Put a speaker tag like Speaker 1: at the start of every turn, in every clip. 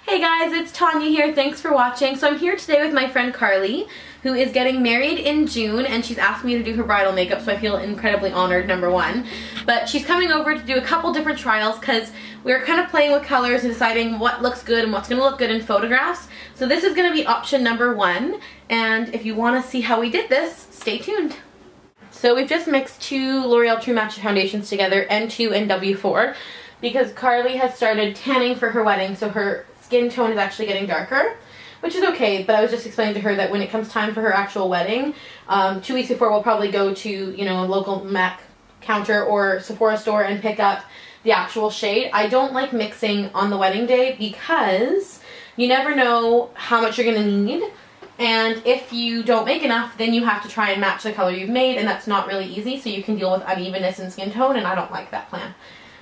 Speaker 1: Hey guys, it's Tanya here. Thanks for watching. So I'm here today with my friend Carly, who is getting married in June, and she's asked me to do her bridal makeup, so I feel incredibly honored, number one. But she's coming over to do a couple different trials because we're kind of playing with colors and deciding what looks good and what's going to look good in photographs. So this is going to be option number one, and if you want to see how we did this, stay tuned. So we've just mixed two L'Oreal True Match foundations together, N2 and W4, because Carly has started tanning for her wedding, so her skin tone is actually getting darker, which is okay, but I was just explaining to her that when it comes time for her actual wedding, 2 weeks before we'll probably go to, you know, a local MAC counter or Sephora store and pick up the actual shade. I don't like mixing on the wedding day because you never know how much you're going to need, and if you don't make enough, then you have to try and match the color you've made, and that's not really easy, so you can deal with unevenness in skin tone, and I don't like that plan.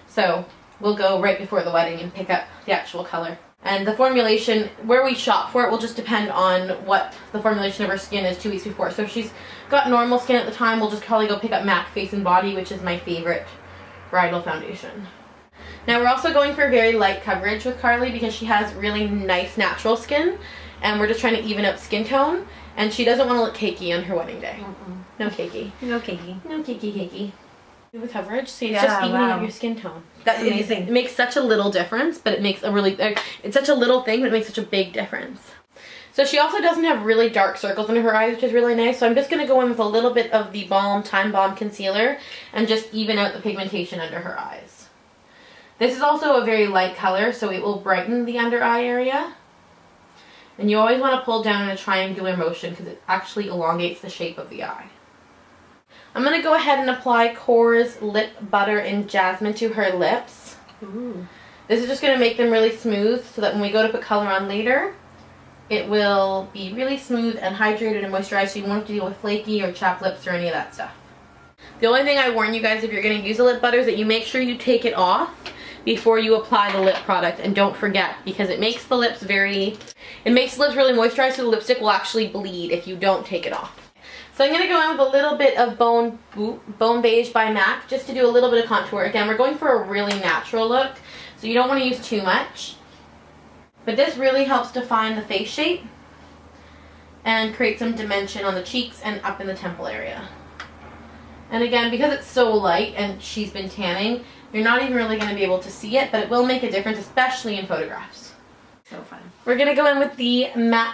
Speaker 1: So we'll go right before the wedding and pick up the actual color. And the formulation, where we shop for it, will just depend on what the formulation of her skin is 2 weeks before. So if she's got normal skin at the time, we'll just probably go pick up MAC Face and Body, which is my favorite bridal foundation. Now we're also going for very light coverage with Carly because she has really nice natural skin, and we're just trying to even up skin tone, and she doesn't want to look cakey on her wedding day. No cakey.
Speaker 2: No cakey.
Speaker 1: No cakey. The coverage, see, it's just evening up your skin tone.
Speaker 2: That's amazing.
Speaker 1: It makes such a little difference, but it makes a really, it's such a little thing, but it makes such a big difference. So she also doesn't have really dark circles under her eyes, which is really nice. So I'm just going to go in with a little bit of the Time Balm concealer and just even out the pigmentation under her eyes. This is also a very light color, so it will brighten the under eye area. And you always want to pull down in a triangular motion because it actually elongates the shape of the eye. I'm going to go ahead and apply Kor's Lip Butter in Jasmine to her lips.
Speaker 2: Ooh.
Speaker 1: This is just going to make them really smooth so that when we go to put color on later, it will be really smooth and hydrated and moisturized, so you won't have to deal with flaky or chapped lips or any of that stuff. The only thing I warn you guys if you're going to use a lip butter is that you make sure you take it off before you apply the lip product, and don't forget, because it makes the lips really moisturized, so the lipstick will actually bleed if you don't take it off. So I'm going to go in with a little bit of Bone Beige by MAC just to do a little bit of contour. Again, we're going for a really natural look, so you don't want to use too much. But this really helps define the face shape and create some dimension on the cheeks and up in the temple area. And again, because it's so light and she's been tanning, you're not even really going to be able to see it, but it will make a difference, especially in photographs.
Speaker 2: So fun. We're
Speaker 1: going to go in with the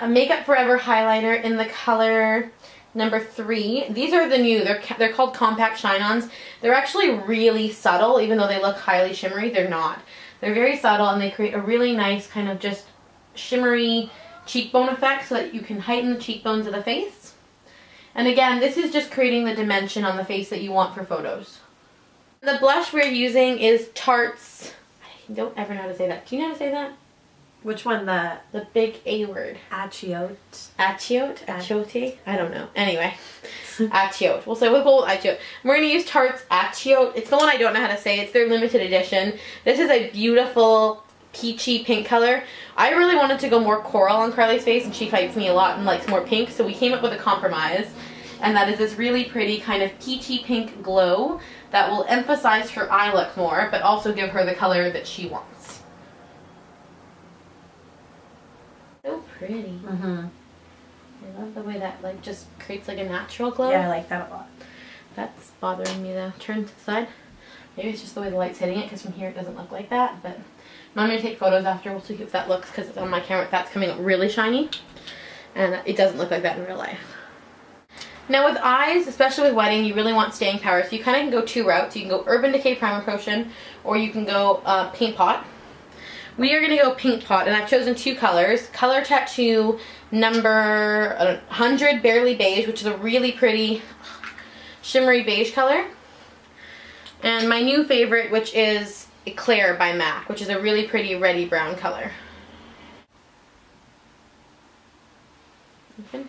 Speaker 1: Makeup Forever highlighter in the color number 3. These are the new, they're called Compact Shine-Ons. They're actually really subtle, even though they look highly shimmery, they're not. They're very subtle, and they create a really nice kind of just shimmery cheekbone effect so that you can heighten the cheekbones of the face. And again, this is just creating the dimension on the face that you want for photos. The blush we're using is Tarte's, I don't ever know how to say that. Do you know how to say that?
Speaker 2: Which one? The
Speaker 1: big A word.
Speaker 2: Achiote.
Speaker 1: Achiote? Achiote? I don't know. Anyway. Achiote. We'll go with Achiote. We're going to use Tarte's Achiote. It's the one I don't know how to say. It's their limited edition. This is a beautiful peachy pink color. I really wanted to go more coral on Carly's face, and she fights me a lot and likes more pink, so we came up with a compromise. And that is this really pretty kind of peachy pink glow that will emphasize her eye look more, but also give her the color that she wants. So pretty. I love the way that just creates a natural glow.
Speaker 2: Yeah, I like that a lot.
Speaker 1: That's bothering me though. Turn to the side. Maybe it's just the way the light's hitting it, because from here it doesn't look like that. But I'm going to take photos after. We'll see if that looks, because it's on my camera. That's coming up really shiny, and it doesn't look like that in real life. Now with eyes, especially with wedding, you really want staying power. So you kind of can go 2 routes. You can go Urban Decay Primer Potion, or you can go Paint Pot. We are going to go Pink Pot, and I've chosen 2 colors. Color Tattoo number 100 Barely Beige, which is a really pretty shimmery beige color. And my new favorite, which is Eclair by MAC, which is a really pretty reddy brown color. Okay.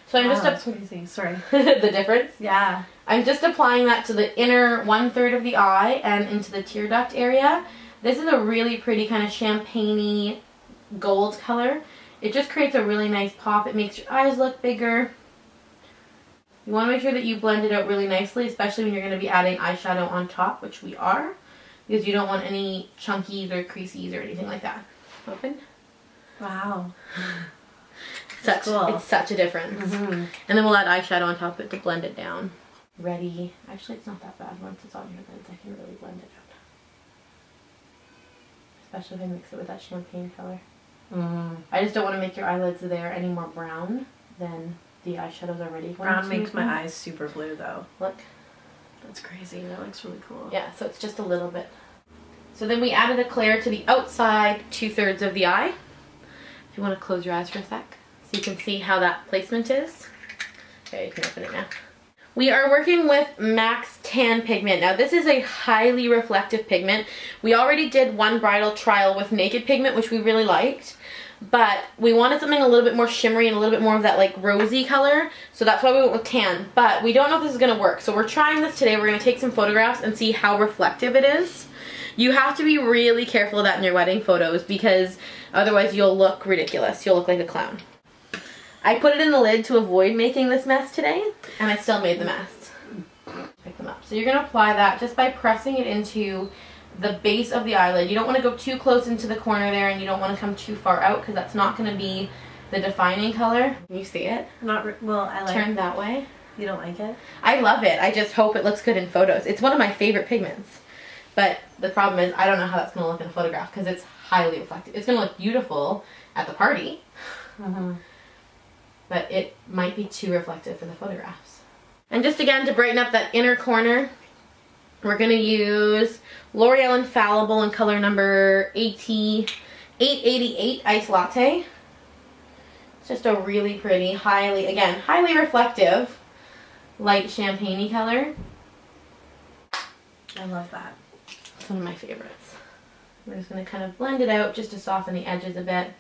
Speaker 1: So I'm
Speaker 2: that's crazy. Sorry.
Speaker 1: the difference?
Speaker 2: Yeah.
Speaker 1: I'm just applying that to the inner 1/3 of the eye and into the tear duct area. This is a really pretty kind of champagne-y gold color. It just creates a really nice pop. It makes your eyes look bigger. You want to make sure that you blend it out really nicely, especially when you're going to be adding eyeshadow on top, which we are, because you don't want any chunkies or creases or anything like that. Open.
Speaker 2: Wow.
Speaker 1: It's such a difference.
Speaker 2: Mm-hmm.
Speaker 1: And then we'll add eyeshadow on top of it to blend it down. Ready. Actually, it's not that bad. Once it's on your lids, I can really blend it out. Especially if I mix it with that champagne color. I just don't want to make your eyelids there any more brown than the eyeshadow's already going
Speaker 2: Brown
Speaker 1: to
Speaker 2: makes my
Speaker 1: them.
Speaker 2: eyes super blue though.
Speaker 1: Look.
Speaker 2: That's crazy. That looks really cool.
Speaker 1: Yeah, so it's just a little bit. So then we added a Claire to the outside 2/3 of the eye. If you want to close your eyes for a sec, so you can see how that placement is. Okay, you can open it now. We are working with MAC's Tan pigment. Now this is a highly reflective pigment. We already did one bridal trial with naked pigment, which we really liked. But we wanted something a little bit more shimmery and a little bit more of that like rosy color. So that's why we went with tan. But we don't know if this is going to work. So we're trying this today. We're going to take some photographs and see how reflective it is. You have to be really careful of that in your wedding photos because otherwise you'll look ridiculous. You'll look like a clown. I put it in the lid to avoid making this mess today, and I still made the mess. Pick them up. So you're going to apply that just by pressing it into the base of the eyelid. You don't want to go too close into the corner there, and you don't want to come too far out because that's not going to be the defining color. Can you see it?
Speaker 2: Well, I like
Speaker 1: Turn that way.
Speaker 2: You don't like it?
Speaker 1: I love it. I just hope it looks good in photos. It's one of my favorite pigments. But the problem is I don't know how that's going to look in a photograph because it's highly reflective. It's going to look beautiful at the party. But it might be too reflective for the photographs. And just again to brighten up that inner corner, we're going to use L'Oreal Infallible in color number 888 Ice Latte. It's just a really pretty, highly reflective, light champagne-y color.
Speaker 2: I love that.
Speaker 1: It's one of my favorites. We're just going to kind of blend it out just to soften the edges a bit.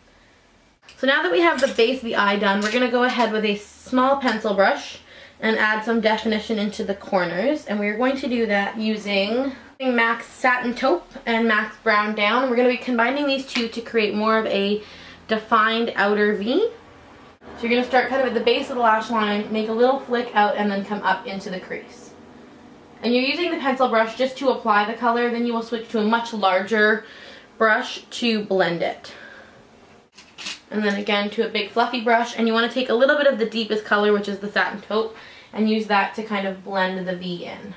Speaker 1: So now that we have the base of the eye done, we're going to go ahead with a small pencil brush and add some definition into the corners. And we're going to do that using MAC's Satin Taupe and MAC's Brown Down. And we're going to be combining these two to create more of a defined outer V. So you're going to start kind of at the base of the lash line, make a little flick out, and then come up into the crease. And you're using the pencil brush just to apply the color, then you will switch to a much larger brush to blend it. And then again to a big fluffy brush, and you want to take a little bit of the deepest color, which is the Satin Taupe, and use that to kind of blend the V in.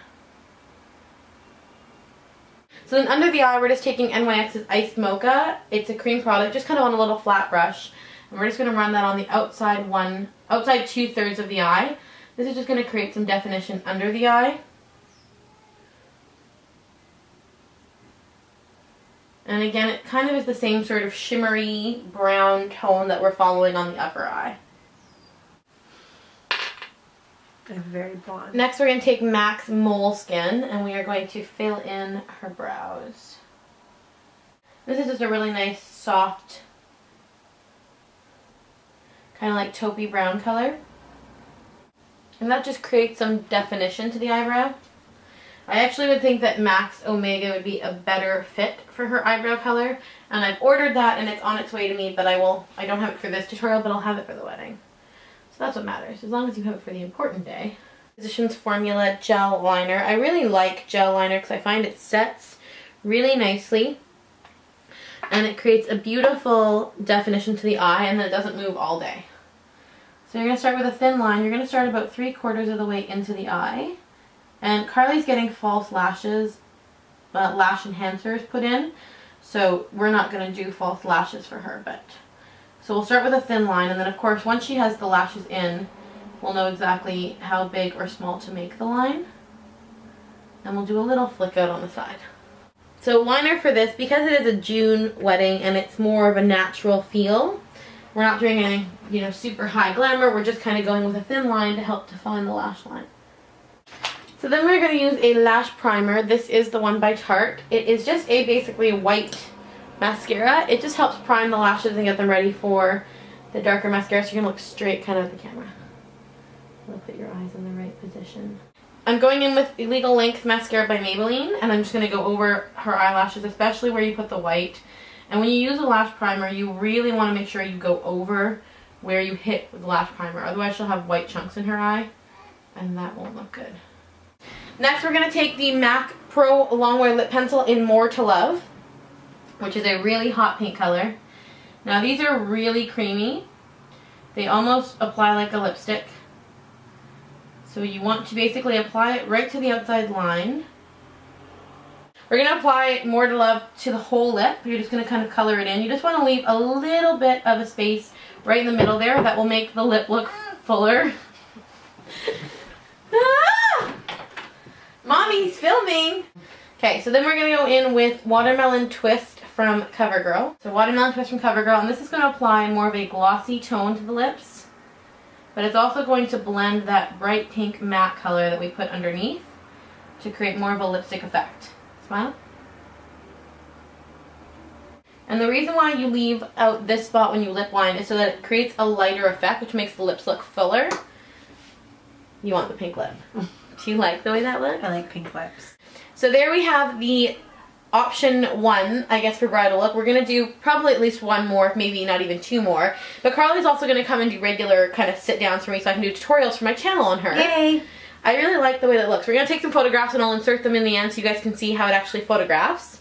Speaker 1: So then under the eye, we're just taking NYX's Iced Mocha. It's a cream product, just kind of on a little flat brush. And we're just going to run that on the outside 2/3 of the eye. This is just going to create some definition under the eye. And again, it kind of is the same sort of shimmery brown tone that we're following on the upper eye.
Speaker 2: They're very blonde.
Speaker 1: Next, we're going to take MAC's Moleskin, and we are going to fill in her brows. This is just a really nice, soft, kind of like taupey brown color. And that just creates some definition to the eyebrow. I actually would think that MAC's Omega would be a better fit for her eyebrow color, and I've ordered that and it's on its way to me, but I don't have it for this tutorial, but I'll have it for the wedding. So that's what matters, as long as you have it for the important day. Physicians Formula Gel Liner. I really like gel liner because I find it sets really nicely, and it creates a beautiful definition to the eye, and then it doesn't move all day. So you're going to start with a thin line. You're going to start about 3/4 of the way into the eye. And Carly's getting false lashes, lash enhancers put in, so we're not going to do false lashes for her. So we'll start with a thin line, and then of course once she has the lashes in, we'll know exactly how big or small to make the line. And we'll do a little flick out on the side. So liner for this, because it is a June wedding and it's more of a natural feel, we're not doing any, super high glamour. We're just kind of going with a thin line to help define the lash line. So then we're going to use a lash primer. This is the one by Tarte. It is just basically a white mascara. It just helps prime the lashes and get them ready for the darker mascara, so you're going to look straight kind of at the camera. We'll put your eyes in the right position. I'm going in with Illegal Length Mascara by Maybelline, and I'm just going to go over her eyelashes, especially where you put the white. And when you use a lash primer, you really want to make sure you go over where you hit with the lash primer. Otherwise she'll have white chunks in her eye, and that won't look good. Next, we're going to take the MAC Pro Longwear Lip Pencil in More to Love, which is a really hot pink color. Now these are really creamy. They almost apply like a lipstick. So you want to basically apply it right to the outside line. We're going to apply More to Love to the whole lip. You're just going to kind of color it in. You just want to leave a little bit of a space right in the middle there. That will make the lip look fuller. Ah! Mommy's filming! Okay, so then we're going to go in with Watermelon Twist from CoverGirl. So Watermelon Twist from CoverGirl, and this is going to apply more of a glossy tone to the lips. But it's also going to blend that bright pink matte color that we put underneath to create more of a lipstick effect. Smile. And the reason why you leave out this spot when you lip line is so that it creates a lighter effect, which makes the lips look fuller. You want the pink lip. Do you like the way that looks?
Speaker 2: I like pink lips.
Speaker 1: So there we have the option 1, I guess, for bridal look. We're going to do probably at least 1 more, maybe not even 2 more. But Carly's also going to come and do regular kind of sit-downs for me so I can do tutorials for my channel on her.
Speaker 2: Yay!
Speaker 1: I really like the way that looks. We're going to take some photographs and I'll insert them in the end so you guys can see how it actually photographs.